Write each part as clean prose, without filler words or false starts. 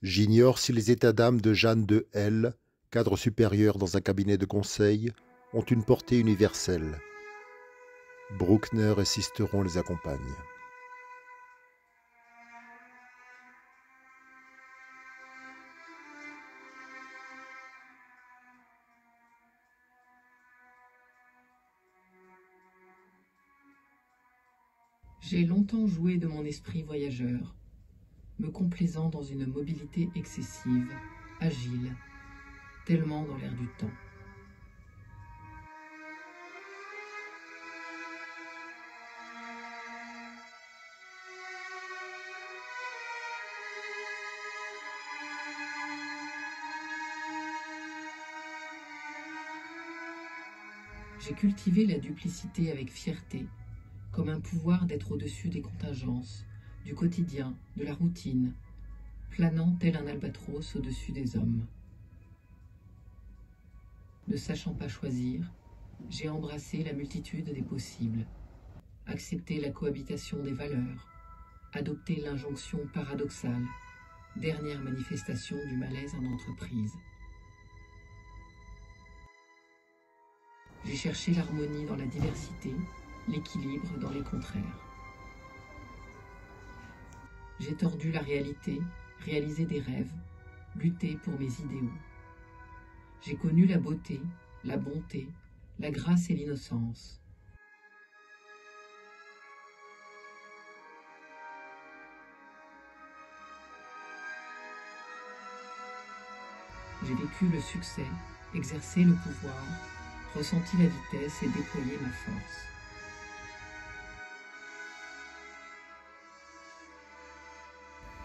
J'ignore si les états d'âme de Jeanne de L, cadre supérieur dans un cabinet de conseil, ont une portée universelle. Bruckner et Sisteron les accompagnent. J'ai longtemps joué de mon esprit voyageur, me complaisant dans une mobilité excessive, agile, tellement dans l'air du temps. J'ai cultivé la duplicité avec fierté, comme un pouvoir d'être au-dessus des contingences, du quotidien, de la routine, planant tel un albatros au-dessus des hommes. Ne sachant pas choisir, j'ai embrassé la multitude des possibles, accepté la cohabitation des valeurs, adopté l'injonction paradoxale, dernière manifestation du malaise en entreprise. J'ai cherché l'harmonie dans la diversité, l'équilibre dans les contraires. J'ai tordu la réalité, réalisé des rêves, lutté pour mes idéaux. J'ai connu la beauté, la bonté, la grâce et l'innocence. J'ai vécu le succès, exercé le pouvoir, ressenti la vitesse et déployé ma force.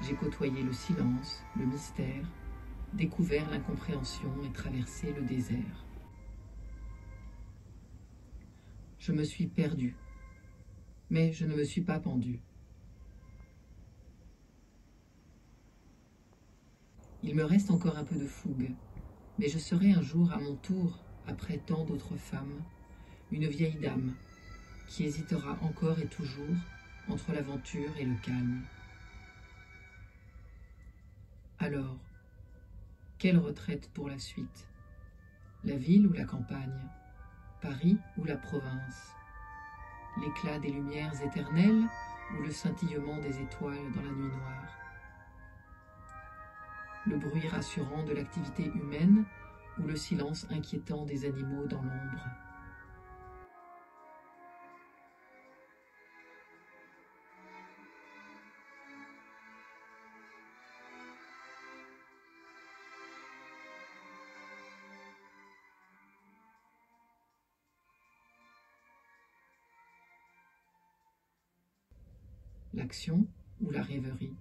J'ai côtoyé le silence, le mystère, découvert l'incompréhension et traversé le désert. Je me suis perdu, mais je ne me suis pas pendu. Il me reste encore un peu de fougue, mais je serai un jour à mon tour, après tant d'autres femmes, une vieille dame qui hésitera encore et toujours entre l'aventure et le calme. Alors, quelle retraite pour la suite? La ville ou la campagne? Paris ou la province? L'éclat des lumières éternelles ou le scintillement des étoiles dans la nuit noire? Le bruit rassurant de l'activité humaine ou le silence inquiétant des animaux dans l'ombre? L'action ou la rêverie?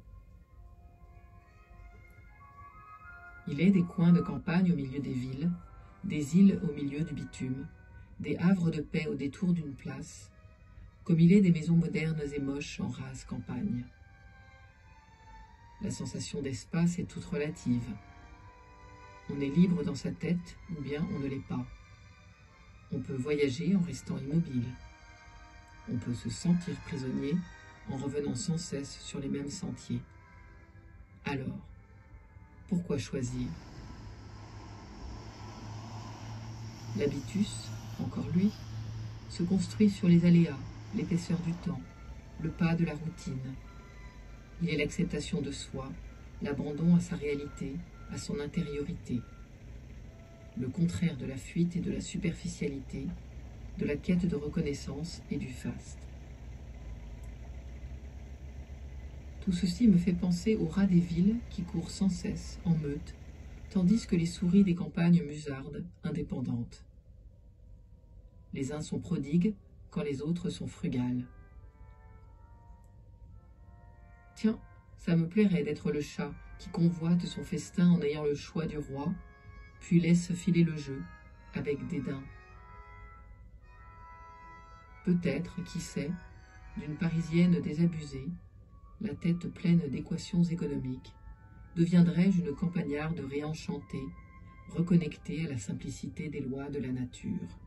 Il est des coins de campagne au milieu des villes, des îles au milieu du bitume, des havres de paix au détour d'une place, comme il est des maisons modernes et moches en rase campagne. La sensation d'espace est toute relative. On est libre dans sa tête ou bien on ne l'est pas. On peut voyager en restant immobile. On peut se sentir prisonnier en revenant sans cesse sur les mêmes sentiers. Alors, pourquoi choisir? L'habitus, encore lui, se construit sur les aléas, l'épaisseur du temps, le pas de la routine. Il est l'acceptation de soi, l'abandon à sa réalité, à son intériorité. Le contraire de la fuite et de la superficialité, de la quête de reconnaissance et du faste. Tout ceci me fait penser aux rats des villes qui courent sans cesse, en meute, tandis que les souris des campagnes musardent, indépendantes. Les uns sont prodigues, quand les autres sont frugales. Tiens, ça me plairait d'être le chat qui convoite son festin en ayant le choix du roi, puis laisse filer le jeu, avec dédain. Peut-être, qui sait, d'une Parisienne désabusée, la tête pleine d'équations économiques, deviendrais-je une campagnarde réenchantée, reconnectée à la simplicité des lois de la nature.